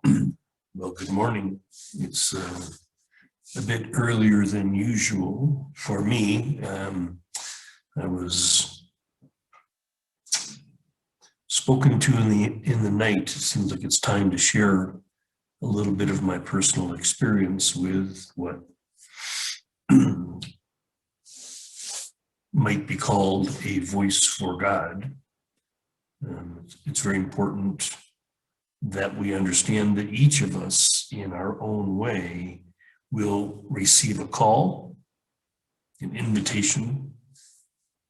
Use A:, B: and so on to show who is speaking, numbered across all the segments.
A: Well, good morning. It's a bit earlier than usual for me. I was spoken to in the night. It seems like it's time to share a little bit of my personal experience with what might be called a voice for God. It's very important that we understand that each of us in our own way will receive a call, an invitation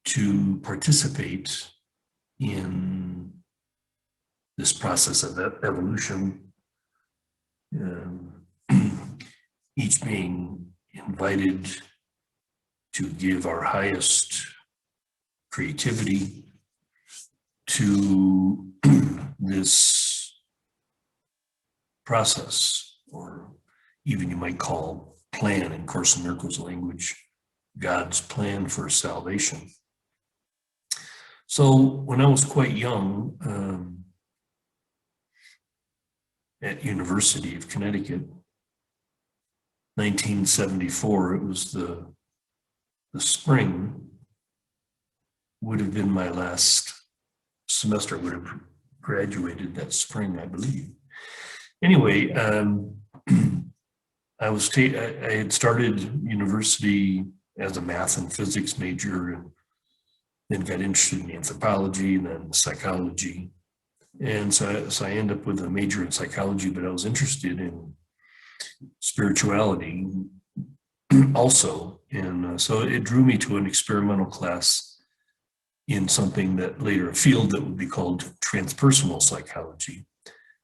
A: to participate in this process of evolution, each being invited to give our highest creativity to this process, or even you might call plan in Course in Miracles language, God's plan for salvation. So when I was quite young, at University of Connecticut, 1974, it was the spring, would have been my last semester, would have graduated that spring, I believe. Anyway, I had started university as a math and physics major, and then got interested in anthropology and then psychology. And so I ended up with a major in psychology, but I was interested in spirituality also. And so it drew me to an experimental class in something that later, a field that would be called transpersonal psychology.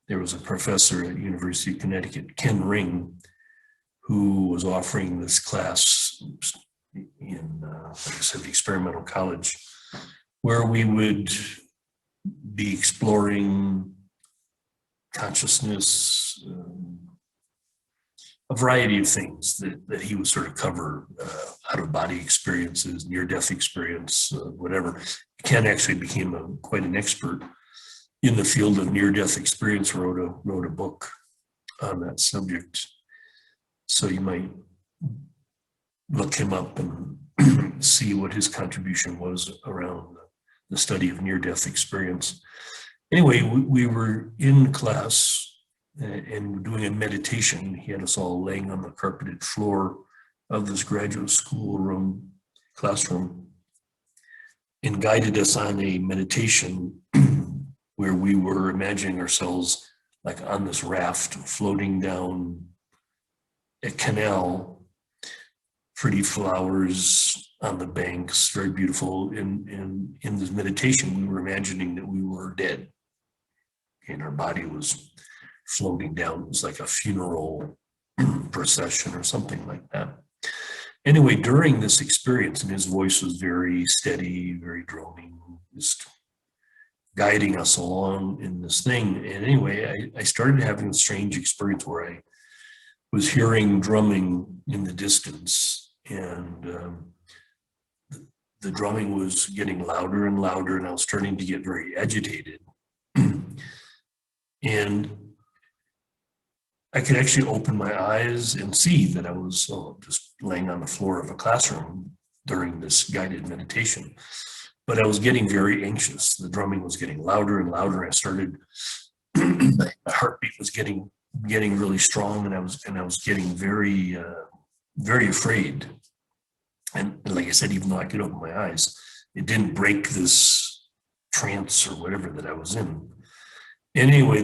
A: There was a professor at University of Connecticut, Ken Ring, who was offering this class in, like I said, the experimental college, where we would be exploring consciousness, a variety of things that he would sort of cover, out-of-body experiences, near-death experience, whatever. Ken actually became quite an expert in the field of near-death experience, wrote a book on that subject. So you might look him up and see what his contribution was around the study of near-death experience. Anyway, we were in class and doing a meditation. He had us all laying on the carpeted floor of this graduate school classroom, and guided us on a meditation where we were imagining ourselves like on this raft floating down a canal, pretty flowers on the banks, very beautiful. In this meditation, we were imagining that we were dead and our body was floating down. It was like a funeral procession or something like that. Anyway, during this experience, and his voice was very steady, very droning, just guiding us along in this thing. And anyway, I started having a strange experience where I was hearing drumming in the distance, and the drumming was getting louder and louder, and I was starting to get very agitated. And I could actually open my eyes and see that I was just laying on the floor of a classroom during this guided meditation. But I was getting very anxious. The drumming was getting louder and louder. I started, my heartbeat was getting really strong, and I was getting very, very afraid. And like I said, even though I could open my eyes, it didn't break this trance or whatever that I was in. Anyway,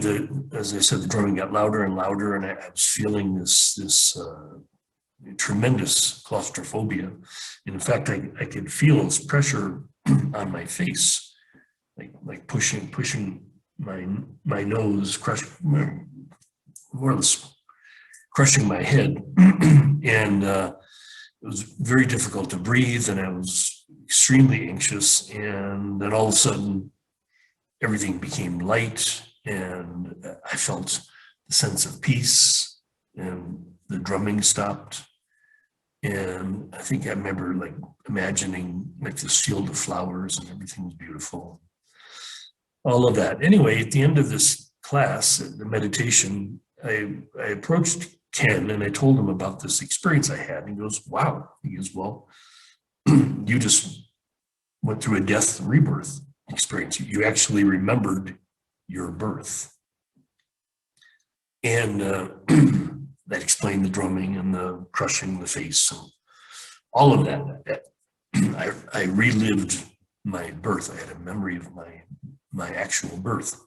A: as I said, the drumming got louder and louder, and I was feeling this tremendous claustrophobia. And in fact, I could feel this pressure on my face, like pushing my nose, more or less crushing my head. And it was very difficult to breathe, and I was extremely anxious. And then all of a sudden, everything became light, and I felt the sense of peace, and the drumming stopped. And I think I remember like imagining like this field of flowers, and everything was beautiful. All of that. Anyway, at the end of this class, the meditation, I approached Ken and I told him about this experience I had. And he goes, wow. He goes, well, you just went through a death rebirth experience. You actually remembered your birth. And that explained the drumming and the crushing the face and all of that. I relived my birth. I had a memory of my actual birth.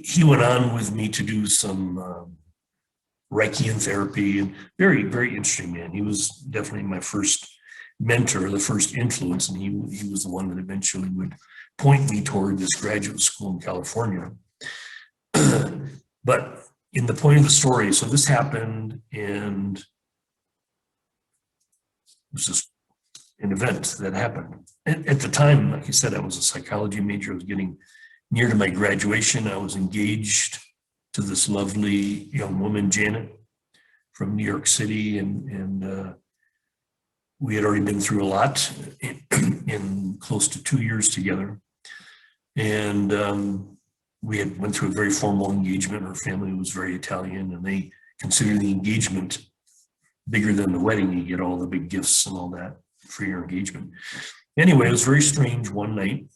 A: He went on with me to do some Reichian therapy, and very, very interesting man. He was definitely my first mentor, the first influence, and he was the one that eventually would point me toward this graduate school in California. But in the point of the story, so this happened, and it was just an event that happened. At the time, like I said, I was a psychology major. I was getting near to my graduation. I was engaged to this lovely young woman, Janet, from New York City, and we had already been through a lot in close to 2 years together. And we had went through a very formal engagement. Her family was very Italian, and they consider the engagement bigger than the wedding. You get all the big gifts and all that for your engagement. Anyway, it was very strange. One night,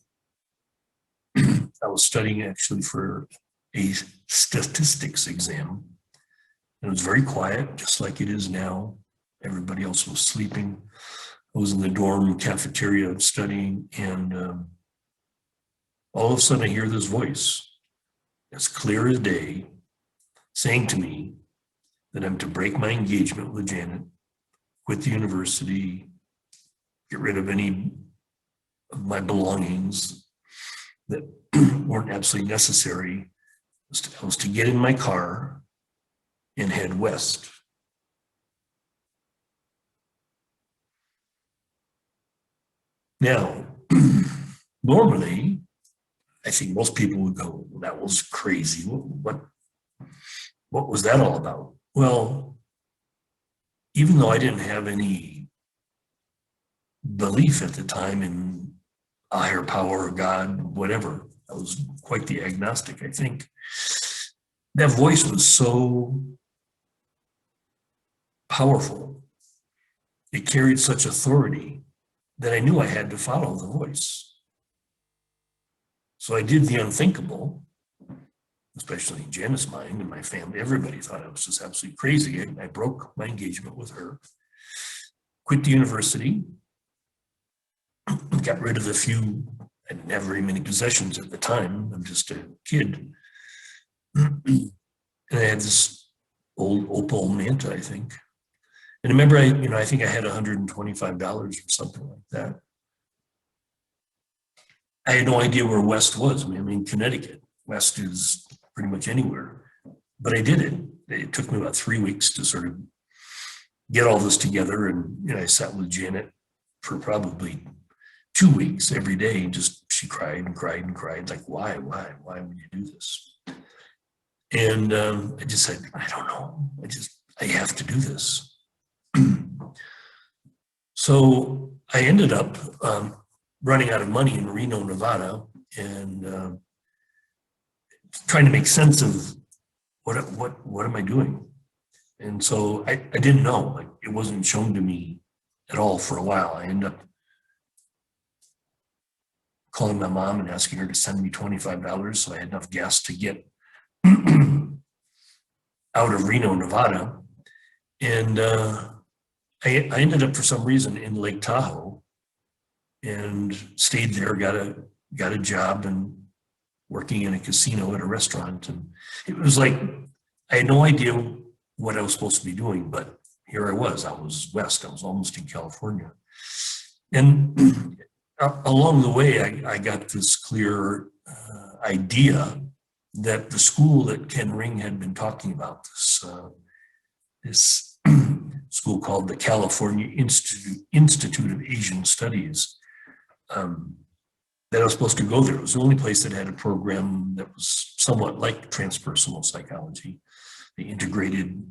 A: I was studying actually for a statistics exam. It was very quiet, just like it is now. Everybody else was sleeping. I was in the dorm cafeteria studying, and all of a sudden I hear this voice, as clear as day, saying to me that I'm to break my engagement with Janet, quit the university, get rid of any of my belongings that weren't absolutely necessary. I was to get in my car and head west. Now, normally, I think most people would go, well, that was crazy. What was that all about? Well, even though I didn't have any belief at the time in a higher power or God, whatever, I was quite the agnostic, I think. That voice was so powerful. It carried such authority that I knew I had to follow the voice. So I did the unthinkable, especially in Janet's mind and my family. Everybody thought I was just absolutely crazy. I broke my engagement with her, quit the university, got rid of the few, I didn't have very many possessions at the time. I'm just a kid. And I had this old Opal Manta, I think. And I remember, I think I had $125 or something like that. I had no idea where West was. I mean, Connecticut. West is pretty much anywhere. But I did it. It took me about 3 weeks to sort of get all this together. And I sat with Janet for probably 2 weeks every day. And she cried and cried and cried. Like, why would you do this? And I just said, I don't know. I have to do this. So I ended up running out of money in Reno, Nevada, and trying to make sense of what am I doing? And so I didn't know. Like, it wasn't shown to me at all for a while. I ended up calling my mom and asking her to send me $25 so I had enough gas to get out of Reno, Nevada. And I ended up, for some reason, in Lake Tahoe and stayed there, got a job and working in a casino at a restaurant. And it was like, I had no idea what I was supposed to be doing, but here I was west, I was almost in California. And along the way, I got this clear idea that the school that Ken Ring had been talking about, this school called the California Institute of Asian Studies, that I was supposed to go there. It was the only place that had a program that was somewhat like transpersonal psychology. They integrated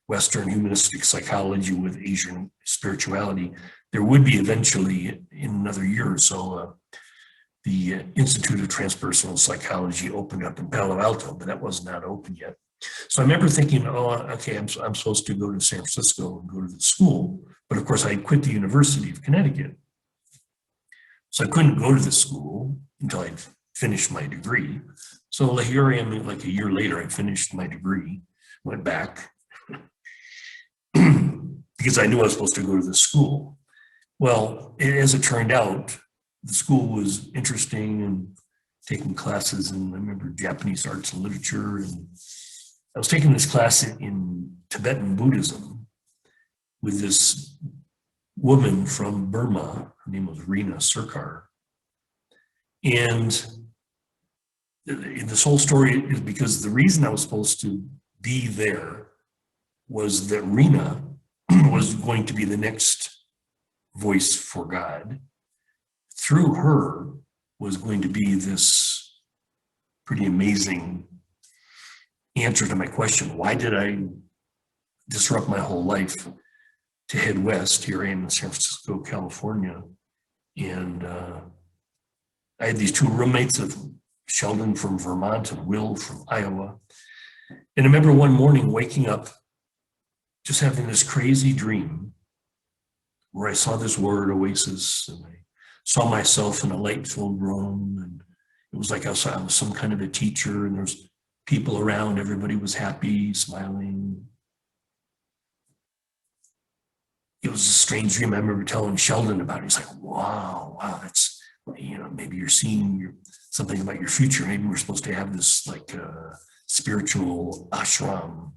A: Western humanistic psychology with Asian spirituality. There would be eventually, in another year or so, the Institute of Transpersonal Psychology opened up in Palo Alto, but that was not open yet. So I remember thinking, oh, okay, I'm supposed to go to San Francisco and go to the school. But of course, I had quit the University of Connecticut. So I couldn't go to the school until I'd finished my degree. So here I am, like a year later, I finished my degree, went back because I knew I was supposed to go to the school. Well, as it turned out, the school was interesting and taking classes in, I remember, Japanese arts and literature. And I was taking this class in Tibetan Buddhism with this woman from Burma. Her name was Rina Sarkar. And this whole story is because the reason I was supposed to be there was that Rina was going to be the next voice for God. Through her was going to be this pretty amazing answer to my question. Why did I disrupt my whole life to head west? Here I am in San Francisco, California. And I had these two roommates, of Sheldon from Vermont and Will from Iowa. And I remember one morning waking up, just having this crazy dream where I saw this word OASIS, and I saw myself in a light-filled room, and it was like I was some kind of a teacher, and there's people around, everybody was happy, smiling. It was a strange dream. I remember telling Sheldon about it. He's like, wow, that's, maybe you're seeing something about your future. Maybe we're supposed to have this like spiritual ashram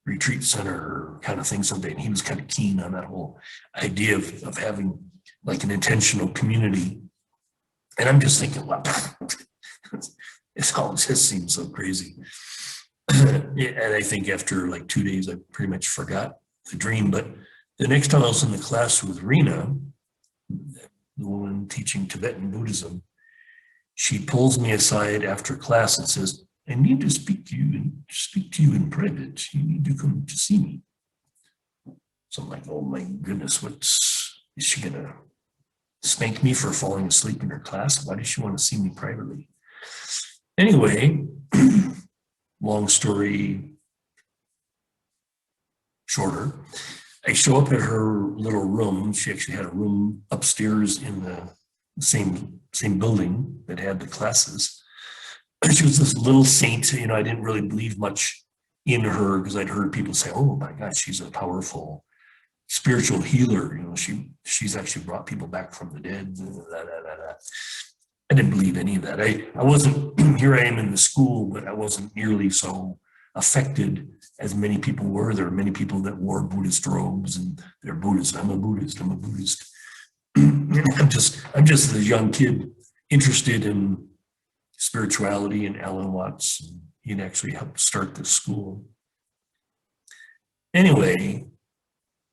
A: retreat center kind of thing someday. And he was kind of keen on that whole idea of having like an intentional community. And I'm just thinking, wow, it all just seems so crazy. And I think after like 2 days, I pretty much forgot the dream. But the next time I was in the class with Rina, the woman teaching Tibetan Buddhism, she pulls me aside after class and says, I need to speak to you in private. You need to come to see me. So I'm like, oh my goodness, is she gonna spank me for falling asleep in her class? Why does she want to see me privately? Anyway, long story shorter, I show up at her little room. She actually had a room upstairs in the same building that had the classes. She was this little saint. I didn't really believe much in her because I'd heard people say, oh my God, she's a powerful spiritual healer. She's actually brought people back from the dead. I didn't believe any of that. I wasn't, here I am in the school, but I wasn't nearly so affected as many people were. There are many people that wore Buddhist robes and they're Buddhist. I'm a Buddhist. I'm just a young kid interested in spirituality and Alan Watts. He'd actually helped start this school. Anyway,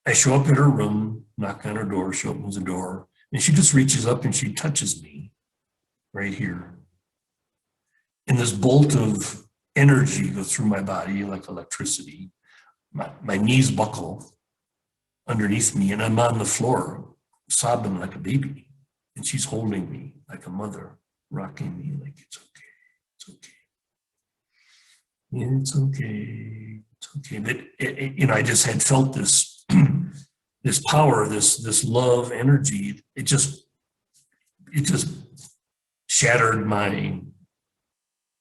A: I show up at her room, knock on her door, she opens the door, and she just reaches up and she touches me right here. And this bolt of energy goes through my body like electricity. My knees buckle underneath me, and I'm on the floor sobbing like a baby. And she's holding me like a mother, rocking me like, it's okay, it's okay. It's okay. But I just had felt this this power, this love energy. It just shattered my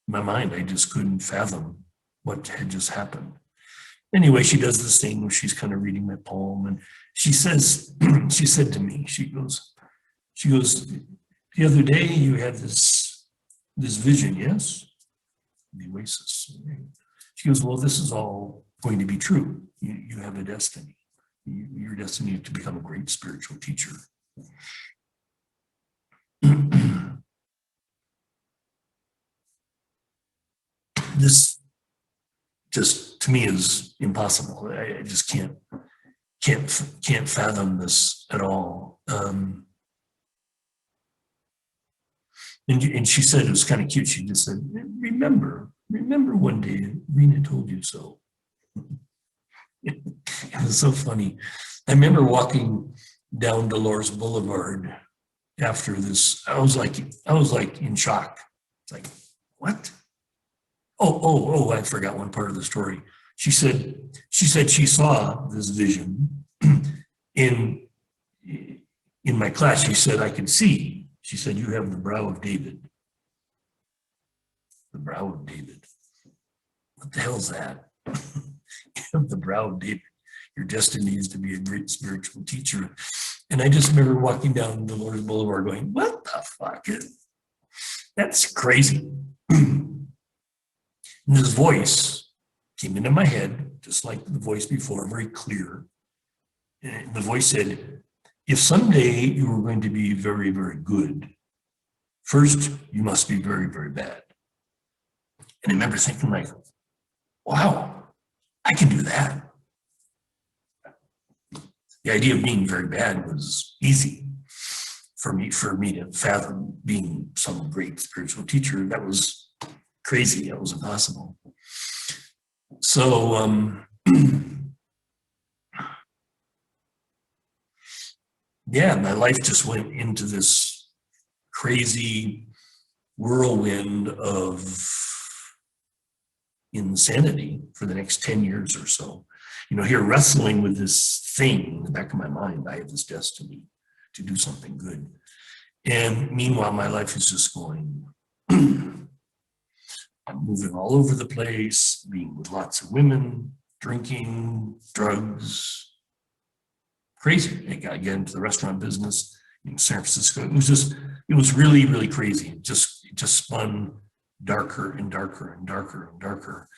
A: mind. I just couldn't fathom what had just happened. Anyway, she does this thing where she's kind of reading my poem, and she said to me, she goes, the other day you had this vision, yes? The OASIS. She goes, well, this is all going to be true. You have a destiny. Your destiny to become a great spiritual teacher. This just to me is impossible. I just can't fathom this at all. And she said, it was kind of cute. She just said, remember one day Rena told you so. It was so funny. I remember walking down Dolores Boulevard after this. I was like in shock. It's like, what? Oh, I forgot one part of the story. She said she saw this vision in in my class. She said, I could see. She said, you have the brow of David. The brow of David. What the hell is that? You have the brow of David. Your destiny is to be a great spiritual teacher. And I just remember walking down Dolores Boulevard going, what the fuck? That's crazy. And this voice came into my head, just like the voice before, very clear. And the voice said, if someday you were going to be very, very good, first you must be very, very bad. And I remember thinking like, wow, I can do that. The idea of being very bad was easy for me to fathom being some great spiritual teacher. That was crazy. That was impossible. So, yeah, my life just went into this crazy whirlwind of insanity for the next 10 years or so. You know, here wrestling with this thing in the back of my mind, I have this destiny to do something good. And meanwhile, my life is just going, I'm moving all over the place, being with lots of women, drinking, drugs, crazy. I got to get into the restaurant business in San Francisco. It was really, really crazy. It just spun darker and darker and darker and darker.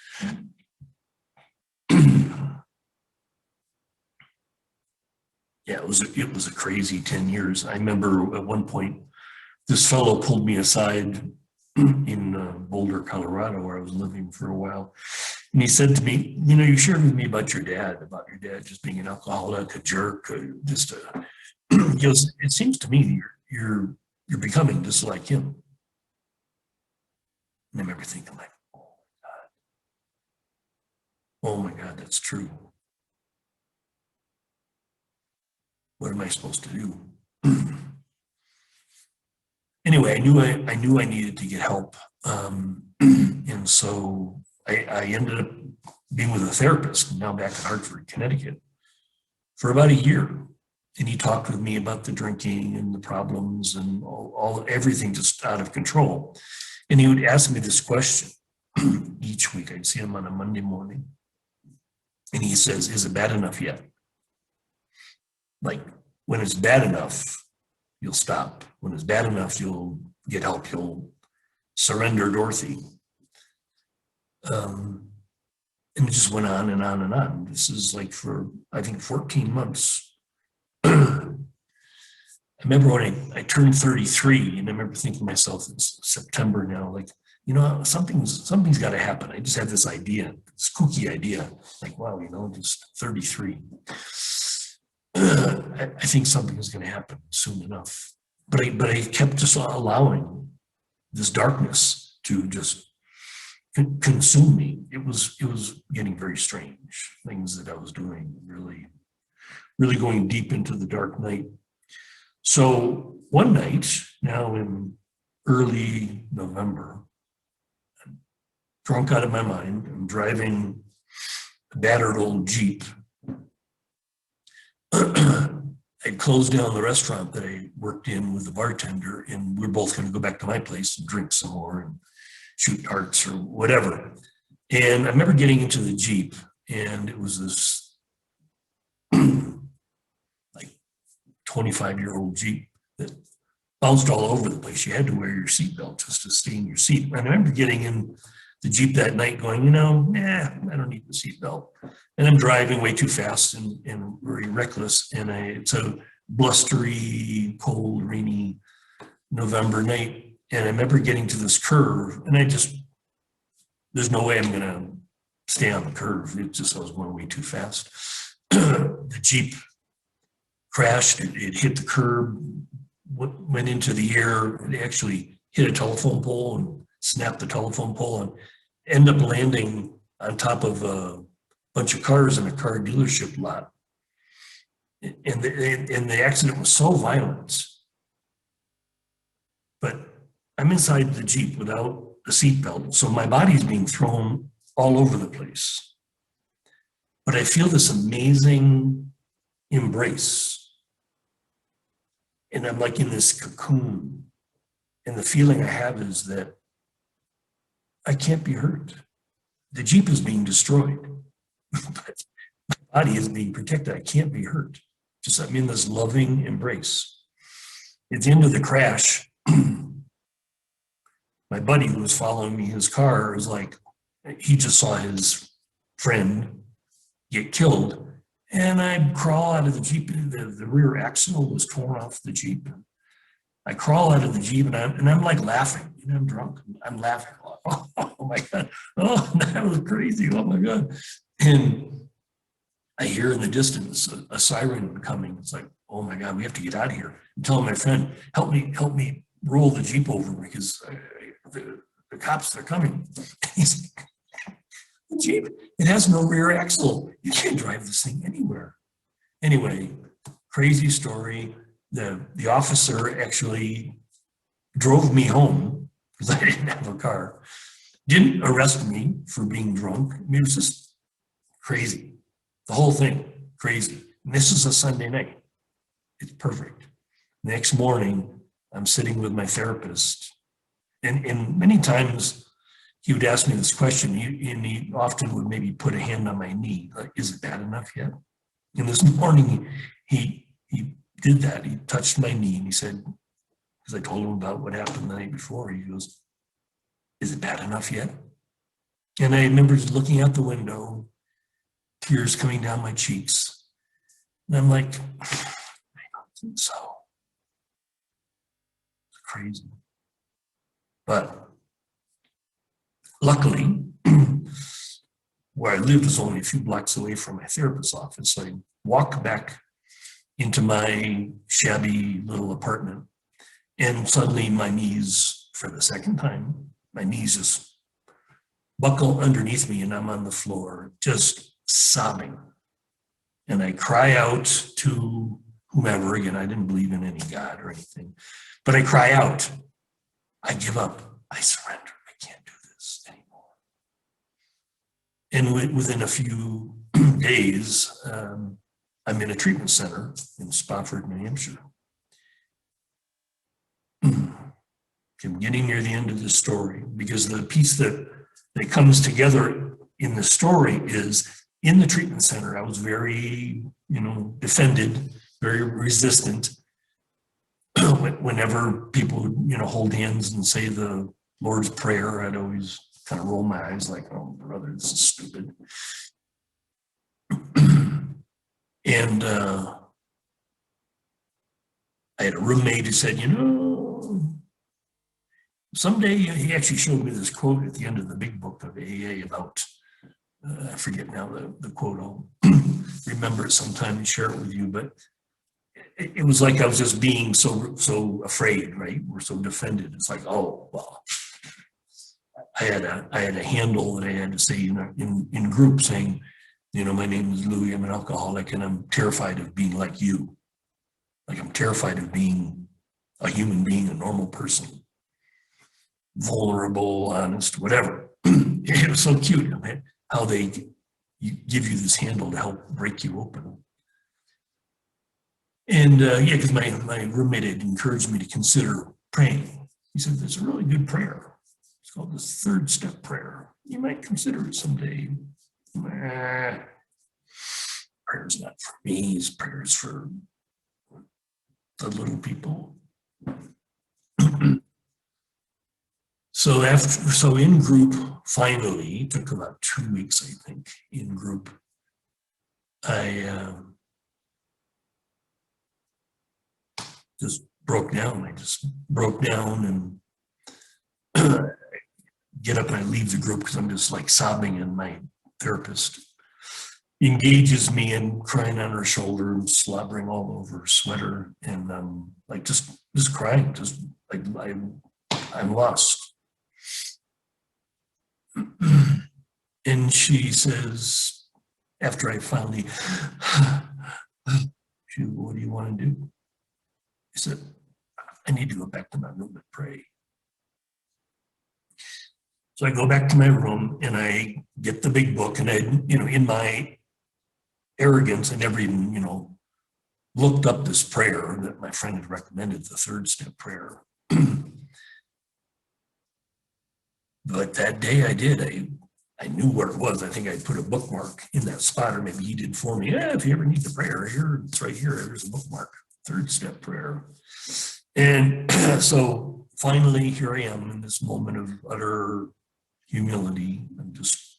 A: Yeah, it was a crazy 10 years. I remember at one point, this fellow pulled me aside in Boulder, Colorado, where I was living for a while. And he said to me, you know, you shared with me about your dad just being an alcoholic, a jerk, he goes, it seems to me you're becoming just like him. And I remember thinking like, oh my God, that's true. What am I supposed to do? Anyway, I knew I needed to get help. And so I ended up being with a therapist, now back in Hartford, Connecticut, for about a year. And he talked with me about the drinking and the problems and everything just out of control. And he would ask me this question each week. I'd see him on a Monday morning. And he says, is it bad enough yet? Like, when it's bad enough, you'll stop. When it's bad enough, you'll get help. You'll surrender, Dorothy. And it just went on and on and on. This is like for, I think, 14 months. I remember when I turned 33, and I remember thinking to myself, it's September now, like, you know, something's got to happen. I just had this idea, this kooky idea, like, wow, you know, just 33. I think something is going to happen soon enough. But I kept just allowing this darkness to just consume me. It was getting very strange. Things that I was doing, really going deep into the dark night. So one night, now in early November, I'm drunk out of my mind. I'm driving a battered old Jeep. I'd closed down the restaurant that I worked in with the bartender, and we we're both going to go back to my place and drink some more and shoot darts or whatever. And I remember getting into the Jeep, and it was this like 25-year-old Jeep that bounced all over the place. You had to wear your seatbelt just to stay in your seat. And I remember getting in the Jeep that night going, you know, I don't need the seatbelt. And I'm driving way too fast and very reckless. And it's a blustery, cold, rainy November night. And I remember getting to this curve, and there's no way I'm going to stay on the curve. I was going way too fast. The Jeep crashed. It hit the curb, went into the air. It actually hit a telephone pole and snapped the telephone pole and ended up landing on top of a bunch of cars in a car dealership lot. And the accident was so violent I'm inside the Jeep without a seatbelt, so my body's being thrown all over the place. But I feel this amazing embrace. And I'm like in this cocoon. And the feeling I have is that I can't be hurt. The Jeep is being destroyed, but my body is being protected. I can't be hurt. Just I'm in this loving embrace. At the end of the crash, my buddy who was following me, his car was like, he just saw his friend get killed. And I crawl out of the Jeep. The rear axle was torn off the Jeep. I crawl out of the Jeep and I'm like laughing. You know, I'm drunk. I'm laughing. Oh my God. Oh, that was crazy. Oh my God. And I hear in the distance a siren coming. It's like, oh my God, we have to get out of here. I'm telling my friend, help me roll the Jeep over because the cops, they're coming. He's like, the Jeep, it has no rear axle. You can't drive this thing anywhere. Anyway, crazy story. The officer actually drove me home because I didn't have a car. Didn't arrest me for being drunk. I mean, it was just crazy. The whole thing, crazy. And this is a Sunday night. It's perfect. Next morning, I'm sitting with my therapist. And many times he would ask me this question, and he often would maybe put a hand on my knee, like, is it bad enough yet? And this morning, he did that. He touched my knee and he said, because I told him about what happened the night before, he goes, is it bad enough yet? And I remember just looking out the window, tears coming down my cheeks. And I'm like, I don't think so. It's crazy. But luckily, where I lived was only a few blocks away from my therapist's office. So I walked back into my shabby little apartment, and suddenly my knees, for the second time, my knees just buckle underneath me and I'm on the floor, just sobbing. And I cry out to whomever, again, I didn't believe in any God or anything, but I cry out, I give up, I surrender, I can't do this anymore. And within a few days, I'm in a treatment center in Spofford, New Hampshire. I'm getting near the end of the story because the piece that comes together in the story is in the treatment center. I was very, defended, very resistant. Whenever people would, hold hands and say the Lord's Prayer, I'd always kind of roll my eyes like, oh, brother, this is stupid. And I had a roommate who said, someday, he actually showed me this quote at the end of the big book of AA about, I forget now the quote, I'll remember it sometime and share it with you, but it was like I was just being so afraid, right? We're so defended. It's like, oh, well, I had a handle that I had to say in group saying, my name is Louis, I'm an alcoholic, and I'm terrified of being like you. Like I'm terrified of being a human being, a normal person, vulnerable, honest, whatever. It was so cute how they give you this handle to help break you open. And because my roommate had encouraged me to consider praying. He said, there's a really good prayer. It's called the third step prayer. You might consider it someday. Prayer's not for me, it's prayers for the little people. So in group, finally, it took about 2 weeks, I think, in group, I just broke down. I just broke down and get up and I leave the group because I'm just like sobbing, and my therapist engages me in crying on her shoulder and slobbering all over her sweater, and like just crying, just like I'm lost. And she says, after I finally, she said, what do you want to do? I said, I need to go back to my room and pray. So I go back to my room and I get the big book, and I, in my arrogance, I never even, looked up this prayer that my friend had recommended, the 3rd step prayer. But that day I did. I knew where it was. I think I put a bookmark in that spot, or maybe he did for me. Yeah, if you ever need the prayer, here, it's right here. There's a bookmark, 3rd step prayer. And so finally, here I am in this moment of utter humility. I'm just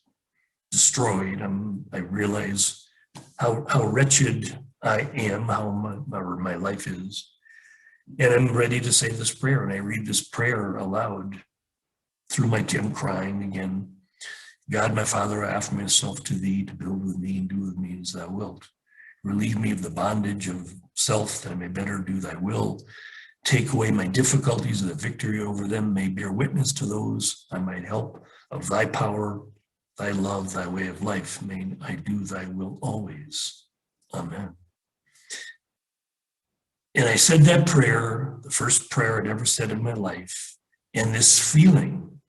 A: destroyed. I realize how wretched I am, how my life is. And I'm ready to say this prayer. And I read this prayer aloud through my tears. I'm crying again. God, my Father, I offer myself to thee to build with me and do with me as thou wilt. Relieve me of the bondage of self, that I may better do thy will. Take away my difficulties, that victory over them may bear witness to those I might help. Of thy power, thy love, thy way of life, may I do thy will always. Amen. And I said that prayer, the first prayer I'd ever said in my life, and this feeling,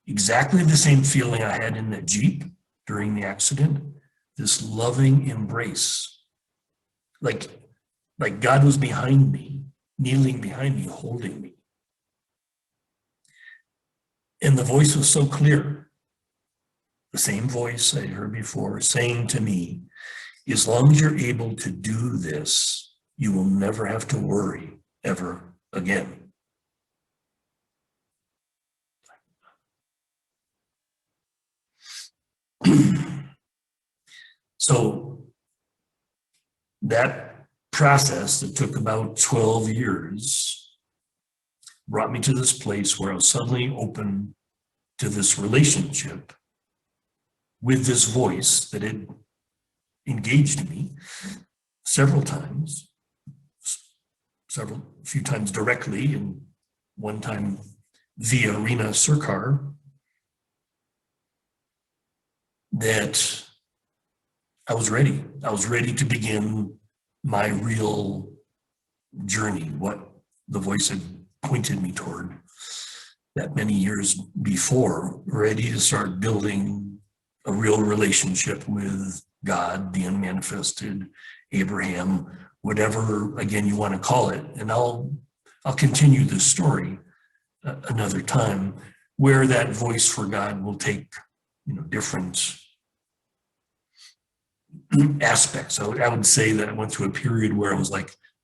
A: exactly the same feeling I had in the Jeep during the accident, this loving embrace, like God was behind me, kneeling behind me, holding me. And the voice was so clear, the same voice I heard before, saying to me, as long as you're able to do this, you will never have to worry ever again. So that process that took about 12 years brought me to this place where I was suddenly open to this relationship with this voice that had engaged me several times, a few times directly, and one time via Rena Surkar, that I was ready. I was ready to begin my real journey, what the voice had pointed me toward that many years before, ready to start building a real relationship with God, the unmanifested, Abraham, whatever, again, you want to call it. And I'll continue this story another time, where that voice for God will take, different aspects. So I would say that I went through a period where I was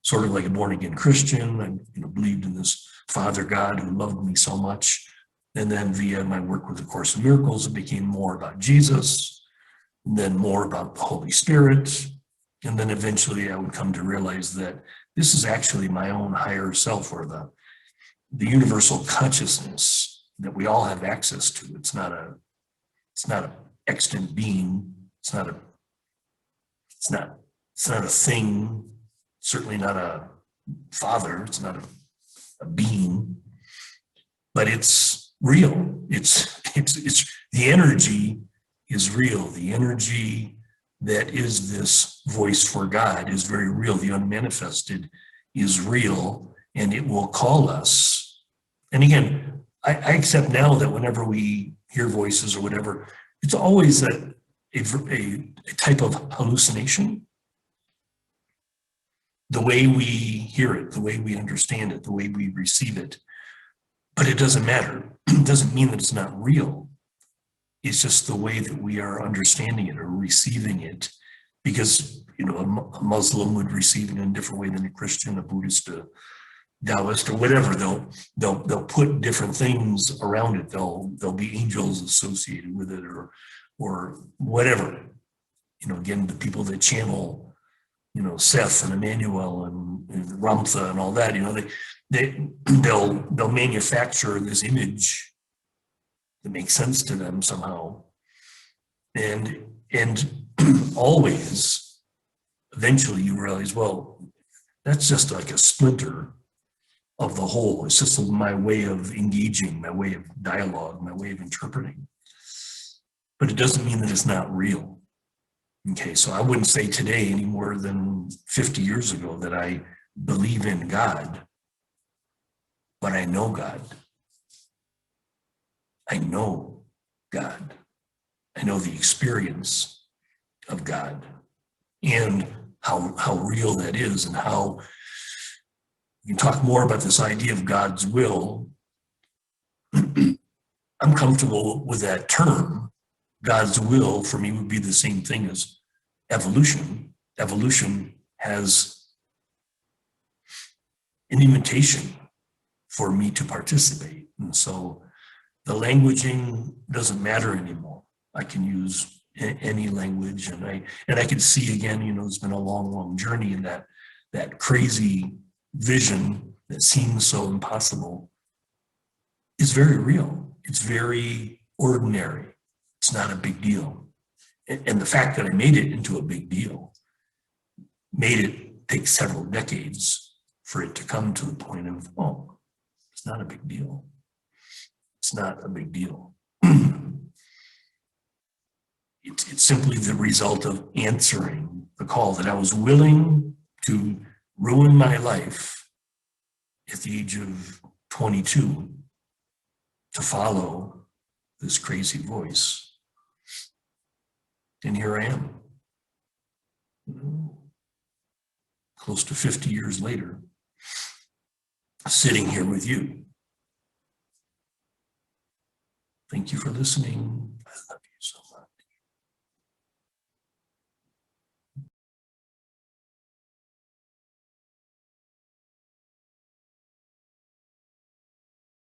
A: sort of like a born again Christian. I believed in this Father God who loved me so much. And then via my work with the Course in Miracles, it became more about Jesus, and then more about the Holy Spirit. And then eventually I would come to realize that this is actually my own higher self, or the universal consciousness that we all have access to. It's not a extant being. It's not a thing, certainly not a father. It's not a being, but it's real. It's the energy is real. The energy that is this voice for God is very real. The unmanifested is real, and it will call us. And again, I accept now that whenever we hear voices or whatever, it's always a type of hallucination. The way we hear it, the way we understand it, the way we receive it. But it doesn't matter. It doesn't mean that it's not real. It's just the way that we are understanding it or receiving it. Because, a Muslim would receive it in a different way than a Christian, a Buddhist, a Taoist, or whatever. They'll put different things around it. There'll be angels associated with it, or whatever. Again, the people that channel, Seth and Emmanuel and Ramtha and all that, they'll manufacture this image that makes sense to them somehow. And always, eventually you realize, well, that's just like a splinter of the whole. It's just my way of engaging, my way of dialogue, my way of interpreting. But it doesn't mean that it's not real. Okay, so I wouldn't say today any more than 50 years ago that I believe in God, but I know God. I know God. I know the experience of God and how real that is, and how you can talk more about this idea of God's will. I'm comfortable with that term. God's will for me would be the same thing as evolution. Evolution has an invitation for me to participate. And so the languaging doesn't matter anymore. I can use any language, and I can see again, it's been a long journey, in that crazy vision that seems so impossible is very real. It's very ordinary. It's not a big deal. And the fact that I made it into a big deal made it take several decades for it to come to the point of, oh, it's not a big deal. It's not a big deal. It's simply the result of answering the call that I was willing to ruin my life at the age of 22 to follow this crazy voice. And here I am, close to 50 years later, sitting here with you. Thank you for listening.